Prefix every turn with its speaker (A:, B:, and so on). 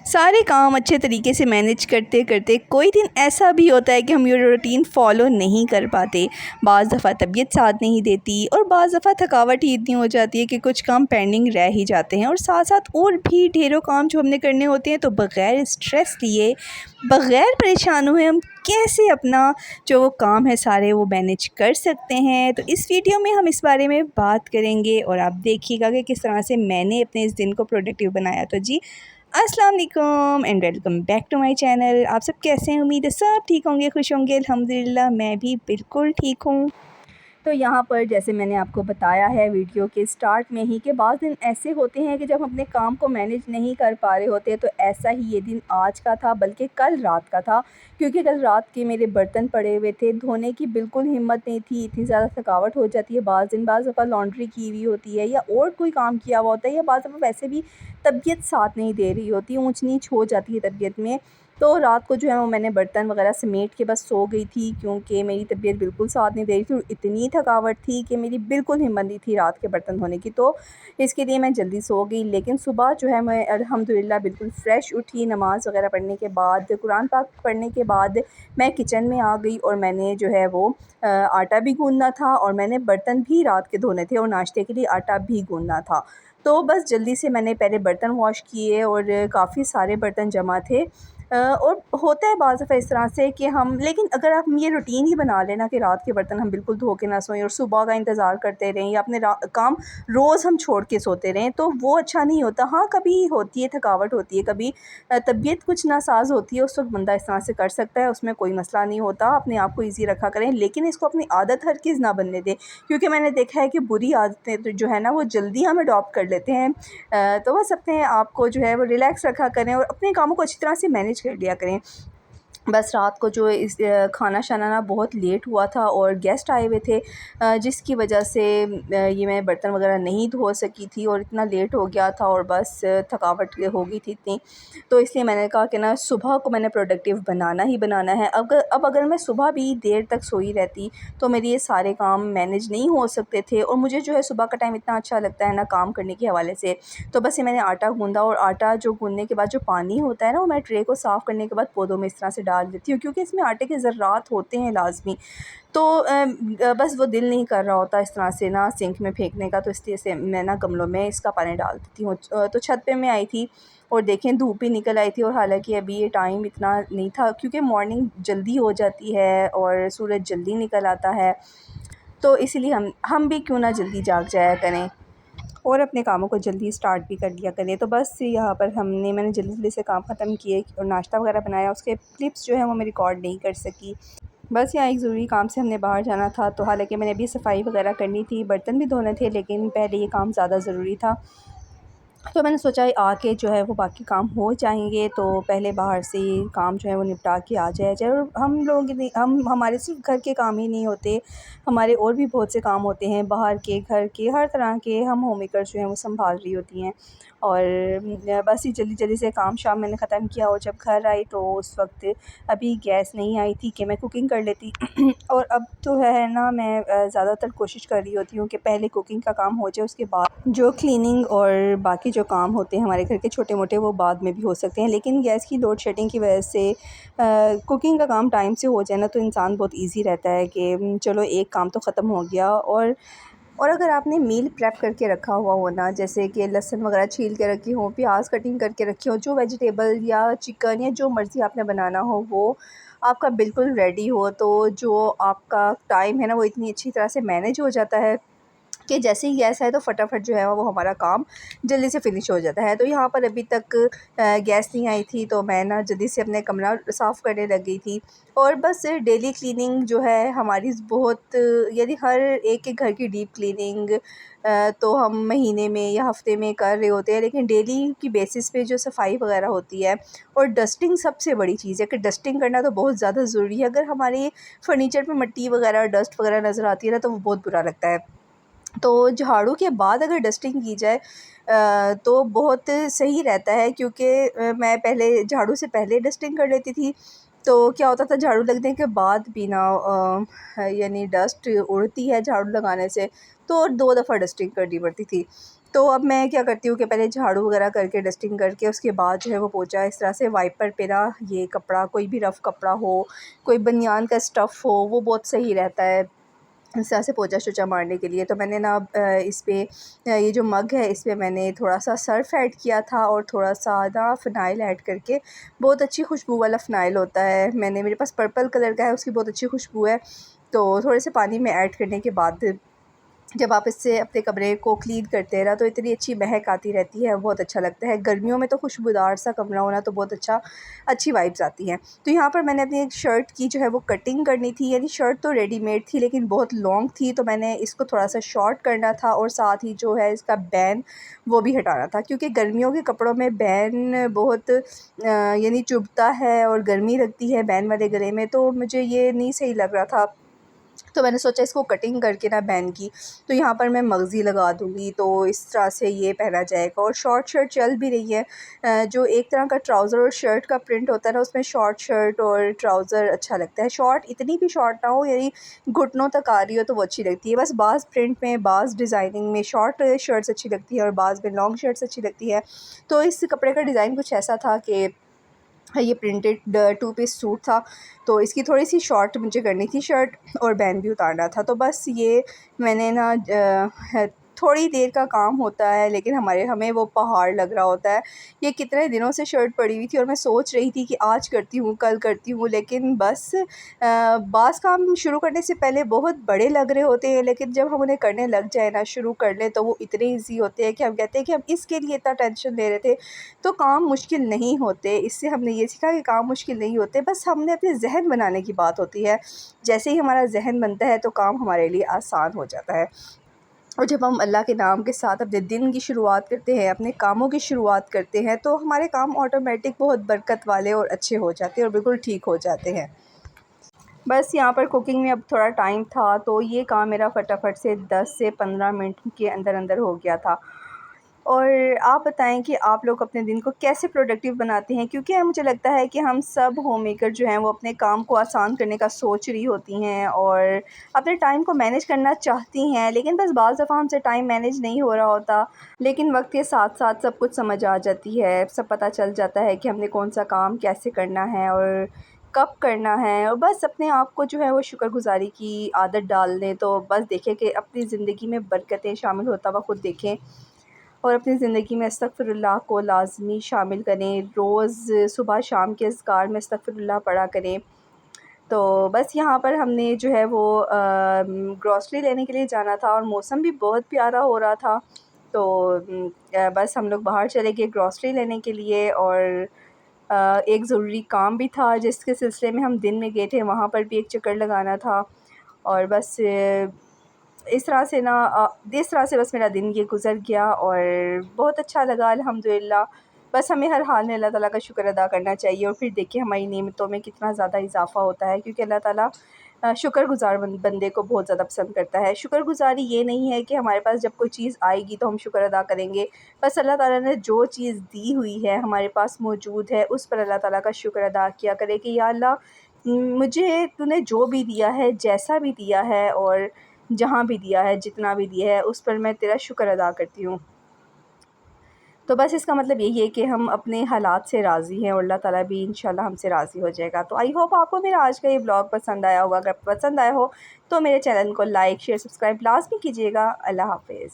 A: सारे काम अच्छे तरीके से मैनेज करते करते कोई दिन ऐसा भी होता है कि हम ये रूटीन फॉलो नहीं कर पाते। बाज़ दफ़ा तबीयत साथ नहीं देती और बाज़ दफ़ा थकावट ही इतनी हो जाती है कि कुछ काम पेंडिंग रह ही जाते हैं और साथ साथ और भी ढेरों काम जो हमने करने होते हैं। तो बग़ैर स्ट्रेस लिए, बग़ैर परेशान हुए हम कैसे अपना जो वो काम है सारे वो मैनेज कर सकते हैं। तो इस वीडियो में हम इस बारे में बात करेंगे और आप देखिएगा कि किस तरह से मैंने अपने इस दिन को प्रोडक्टिव बनाया। तो जी, अस्सलाम वालेकुम and welcome back to my channel. आप सब कैसे हैं? उम्मीद है सब ठीक होंगे, खुश होंगे। अल्हम्दुलिल्लाह मैं भी बिल्कुल ठीक हूँ। तो यहाँ पर जैसे मैंने आपको बताया है वीडियो के स्टार्ट में ही कि बाज़ दिन ऐसे होते हैं कि जब हम अपने काम को मैनेज नहीं कर पा रहे होते। तो ऐसा ही ये दिन आज का था, बल्कि कल रात का था, क्योंकि कल रात के मेरे बर्तन पड़े हुए थे, धोने की बिल्कुल हिम्मत नहीं थी। इतनी ज़्यादा थकावट हो जाती है बाज़ दिन, बाज़ दफ़ा लॉन्ड्री की हुई होती है या और कोई काम किया हुआ होता है, या बाज़ दफ़ा वैसे भी तबीयत साथ नहीं दे रही होती, ऊँच नीच हो जाती है तबीयत में। तो रात को जो है वो मैंने बर्तन वगैरह समेट के बस सो गई थी, क्योंकि मेरी तबीयत बिल्कुल साथ नहीं दे रही थी और इतनी थकावट थी कि मेरी बिल्कुल हिम्मत नहीं थी रात के बर्तन धोने की। तो इसके लिए मैं जल्दी सो गई। लेकिन सुबह जो है मैं अल्हम्दुलिल्लाह बिल्कुल फ़्रेश उठी, नमाज़ वगैरह पढ़ने के बाद, कुरान पाक पढ़ने के बाद मैं किचन में आ गई और मैंने जो है वो आटा भी गूँदना था और मैंने बर्तन भी रात के धोने थे और नाश्ते के लिए आटा भी गूँदना था। तो बस जल्दी से मैंने पहले बर्तन वॉश किए और काफ़ी सारे बर्तन जमा थे। और होता है बाज़ दफ़ा इस तरह से कि हम, लेकिन अगर आप ये रूटीन ही बना लें ना कि रात के बर्तन हम बिल्कुल धो के ना सोएं और सुबह का इंतज़ार करते रहें, या अपने काम रोज़ हम छोड़ के सोते रहें, तो वो अच्छा नहीं होता। हाँ, कभी होती है, थकावट होती है, कभी तबीयत कुछ नासाज़ होती है, उस वक़्त बंदा इस तरह से कर सकता है, उसमें कोई मसला नहीं होता। अपने आप को ईज़ी रखा करें, लेकिन इसको अपनी आदत हरगिज़ ना बनने दें, क्योंकि मैंने देखा है कि बुरी आदतें तो जो है ना वो जल्दी हम अडॉप्ट कर लेते हैं। तो बस अपने आप को जो है वो रिलैक्स रखा करें और अपने कामों को अच्छी तरह से मैनेज कर लिया करें। बस रात को जो इस खाना शाना ना बहुत लेट हुआ था और गेस्ट आए हुए थे, जिसकी वजह से ये मैं बर्तन वगैरह नहीं धो सकी थी और इतना लेट हो गया था और बस थकावट हो गई थी इतनी। तो इसलिए मैंने कहा कि ना सुबह को मैंने प्रोडक्टिव बनाना ही बनाना है। अगर मैं सुबह भी देर तक सोई रहती तो मेरे ये सारे काम मैनेज नहीं हो सकते थे, और मुझे जो है सुबह का टाइम इतना अच्छा लगता है ना काम करने के हवाले से। तो बस ये मैंने आटा गूँधा और आटा जो गूँधने के बाद जो पानी होता है ना, वो मैं ट्रे को साफ़ करने के बाद पौधों में इस तरह से डाल देती हूँ, क्योंकि इसमें आटे के ज़र्रात होते हैं लाज़मी। तो बस वो दिल नहीं कर रहा होता इस तरह से ना सिंक में फेंकने का, तो इसलिए से मैं ना गमलों में इसका पानी डाल देती हूँ। तो छत पे मैं आई थी और देखें धूप ही निकल आई थी, और हालाँकि अभी ये टाइम इतना नहीं था, क्योंकि मॉर्निंग जल्दी हो जाती है और सूरज जल्दी निकल आता है। तो इसीलिए हम भी क्यों ना जल्दी जाग जाया करें और अपने कामों को जल्दी स्टार्ट भी कर लिया करें। तो बस यहाँ पर मैंने जल्दी-जल्दी से काम ख़त्म किए और नाश्ता वगैरह बनाया। उसके क्लिप्स जो हैं वो मैं रिकॉर्ड नहीं कर सकी। बस यहाँ एक ज़रूरी काम से हमने बाहर जाना था, तो हालाँकि मैंने अभी सफाई वगैरह करनी थी, बर्तन भी धोने थे, लेकिन पहले ये काम ज़्यादा ज़रूरी था। तो मैंने सोचा आके जो है वो बाकी काम हो जाएँगे, तो पहले बाहर से ये काम जो है वो निपटा के आ जाया जाए। और हम लोग नहीं, हमारे सिर्फ़ घर के काम ही नहीं होते, हमारे और भी बहुत से काम होते हैं, बाहर के, घर के, हर तरह के हम होम मेकर्स जो हैं वो सँभाल रही होती हैं। और बस ये जल्दी-जल्दी से काम शाम मैंने ख़त्म किया और जब घर आई तो उस वक़्त अभी गैस नहीं आई थी कि मैं कुकिंग कर लेती। और अब तो है ना, मैं ज़्यादातर कोशिश कर रही होती हूँ कि पहले कुकिंग का काम हो जाए, उसके बाद जो क्लीनिंग और बाकी जो काम होते हैं हमारे घर के छोटे-मोटे वो बाद में भी हो सकते हैं। लेकिन गैस की लोड शेडिंग की वजह से कुकिंग का काम टाइम से हो जाए ना, तो इंसान बहुत ईज़ी रहता है कि चलो एक काम तो ख़त्म हो गया। और अगर आपने मील प्रेप करके रखा हुआ हो ना, जैसे कि लहसुन वगैरह छील के रखी हो, प्याज कटिंग करके रखी हो, जो वेजिटेबल या चिकन या जो मर्ज़ी आपने बनाना हो वो आपका बिल्कुल रेडी हो, तो जो आपका टाइम है ना वो इतनी अच्छी तरह से मैनेज हो जाता है कि जैसे ही गैस आए तो फटाफट जो है वो हमारा काम जल्दी से फ़िनिश हो जाता है। तो यहाँ पर अभी तक गैस नहीं आई थी, तो मैं ना जल्दी से अपने कमरा साफ़ करने लग गई थी। और बस डेली क्लीनिंग जो है हमारी बहुत, यानी हर एक के घर की डीप क्लीनिंग तो हम महीने में या हफ़्ते में कर रहे होते हैं, लेकिन डेली की बेसिस पे जो सफाई वगैरह होती है और डस्टिंग सबसे बड़ी चीज़ है कि डस्टिंग करना तो बहुत ज़्यादा ज़रूरी है। अगर हमारे फर्नीचर पे मिट्टी वगैरह, डस्ट वगैरह नज़र आती है ना, तो वो बहुत बुरा लगता है। तो झाड़ू के बाद अगर डस्टिंग की जाए तो बहुत सही रहता है, क्योंकि मैं पहले झाड़ू से पहले डस्टिंग कर लेती थी। तो क्या होता था, झाड़ू लगने के बाद भी ना यानी डस्ट उड़ती है झाड़ू लगाने से, तो 2 दफ़ा डस्टिंग करनी पड़ती थी। तो अब मैं क्या करती हूँ कि पहले झाड़ू वगैरह करके डस्टिंग करके उसके बाद जो है वो पोंछा इस तरह से वाइपर पे ना, ये कपड़ा कोई भी रफ़ कपड़ा हो, कोई बनियान का स्टफ़ हो, वो बहुत सही रहता है इस तरह से पोंछा शोछा मारने के लिए। तो मैंने ना इस पे ये जो मग है इस पे मैंने थोड़ा सा सर्फ़ ऐड किया था और थोड़ा सा ना फ़िनाइल ऐड करके, बहुत अच्छी खुशबू वाला फ़िनाइल होता है, मैंने मेरे पास पर्पल कलर का है, उसकी बहुत अच्छी खुशबू है। तो थोड़े से पानी में ऐड करने के बाद जब आप इससे अपने कमरे को क्लीन करते हैं ना, तो इतनी अच्छी महक आती रहती है, बहुत अच्छा लगता है। गर्मियों में तो खुशबूदार सा कमरा होना तो बहुत अच्छी वाइब्स आती हैं। तो यहाँ पर मैंने अपनी एक शर्ट की जो है वो कटिंग करनी थी, यानी शर्ट तो रेडीमेड थी लेकिन बहुत लॉन्ग थी, तो मैंने इसको थोड़ा सा शॉर्ट करना था और साथ ही जो है इसका बैन वो भी हटाना था, क्योंकि गर्मियों के कपड़ों में बैन बहुत यानी चुभता है और गर्मी लगती है बैन वाले गले में, तो मुझे ये नहीं सही लग रहा था। तो मैंने सोचा इसको कटिंग करके ना बैन की, तो यहाँ पर मैं मगज़ी लगा दूँगी, तो इस तरह से ये पहना जाएगा। और शॉर्ट शर्ट चल भी रही है, जो एक तरह का ट्राउज़र और शर्ट का प्रिंट होता है ना, उसमें शॉर्ट शर्ट और ट्राउज़र अच्छा लगता है। शॉर्ट इतनी भी शॉर्ट ना हो, यानी घुटनों तक आ रही हो, तो वो अच्छी लगती है। बस बाज़ प्रिंट में, बाज़ डिज़ाइनिंग में शॉर्ट शर्ट्स अच्छी लगती है और बाज़ में लॉन्ग शर्ट्स अच्छी लगती है। तो इस कपड़े का डिज़ाइन कुछ ऐसा था कि ये प्रिंटेड 2 पीस सूट था, तो इसकी थोड़ी-सी शॉर्ट मुझे करनी थी शर्ट और बैन भी उतारना था। तो बस ये मैंने ना थोड़ी देर का काम होता है, लेकिन हमें वो पहाड़ लग रहा होता है। ये कितने दिनों से शर्ट पड़ी हुई थी और मैं सोच रही थी कि आज करती हूँ, कल करती हूँ, लेकिन बस बाज़ काम शुरू करने से पहले बहुत बड़े लग रहे होते हैं, लेकिन जब हम उन्हें करने लग जाए ना, शुरू कर लें, तो वो इतने ईज़ी होते हैं कि हम कहते हैं कि हम इसके लिए इतना टेंशन ले रहे थे। तो काम मुश्किल नहीं होते, इससे हमने ये सीखा कि काम मुश्किल नहीं होते, बस हमने अपने ज़हन बनाने की बात होती है। जैसे ही हमारा ज़हन बनता है तो काम हमारे लिए आसान हो जाता है। और जब हम अल्लाह के नाम के साथ अपने दिन की शुरुआत करते हैं, अपने कामों की शुरुआत करते हैं, तो हमारे काम ऑटोमेटिक बहुत बरकत वाले और अच्छे हो जाते हैं और बिल्कुल ठीक हो जाते हैं। बस यहाँ पर कुकिंग में अब थोड़ा टाइम था, तो ये काम मेरा फटाफट से 10 से 15 मिनट के अंदर हो गया था। और आप बताएँ कि आप लोग अपने दिन को कैसे प्रोडक्टिव बनाते हैं? क्योंकि मुझे लगता है कि हम सब होममेकर जो हैं वो अपने काम को आसान करने का सोच रही होती हैं और अपने टाइम को मैनेज करना चाहती हैं, लेकिन बस बाज़ दफ़ा हमसे टाइम मैनेज नहीं हो रहा होता। लेकिन वक़्त के साथ-साथ सब कुछ समझ आ जाती है, सब पता चल जाता है कि हमने कौन-सा काम कैसे करना है और कब करना है, और बस अपने आप को जो है वो शुक्रगुज़ारी की आदत डाल दें, तो बस देखें कि अपनी ज़िंदगी में बरकतें शामिल होता हुआ खुद देखें। और अपनी ज़िंदगी में अस्तग़फ़िरुल्लाह को लाज़मी शामिल करें, रोज़ सुबह शाम के अज़कार में अस्तग़फ़िरुल्लाह पढ़ा करें। तो बस यहाँ पर हमने जो है वो ग्रॉसरी लेने के लिए जाना था और मौसम भी बहुत प्यारा हो रहा था, तो बस हम लोग बाहर चले गए ग्रॉसरी लेने के लिए। और एक ज़रूरी काम भी था जिसके सिलसिले में हम दिन में गए थे, वहाँ पर भी एक चक्कर लगाना था। और बस इस तरह से बस मेरा दिन ये गुज़र गया और बहुत अच्छा लगा अल्हम्दुलिल्लाह। बस हमें हर हाल में अल्लाह ताला का शुक्र अदा करना चाहिए और फिर देखिए हमारी नेमतों में कितना ज़्यादा इज़ाफ़ा होता है, क्योंकि अल्लाह ताला शुक्रगुज़ार बंदे को बहुत ज़्यादा पसंद करता है। शुक्रगुज़ारी ये नहीं है कि हमारे पास जब कोई चीज़ आएगी तो हम शुक्र अदा करेंगे। बस अल्लाह ताला ने जो चीज़ दी हुई है, हमारे पास मौजूद है, उस पर अल्लाह ताला का शुक्र अदा किया करें कि या अल्लाह, मुझे तूने जो भी दिया है, जैसा भी दिया है और जहाँ भी दिया है, जितना भी दिया है, उस पर मैं तेरा शुक्र अदा करती हूँ। तो बस इसका मतलब यही है कि हम अपने हालात से राज़ी हैं और अल्लाह ताला भी इंशाल्लाह हमसे राज़ी हो जाएगा। तो आई होप आपको मेरा आज का ये ब्लॉग पसंद आया होगा। अगर पसंद आया हो तो मेरे चैनल को लाइक, शेयर, सब्सक्राइब लाज़मी कीजिएगा। अल्लाह हाफ़िज़।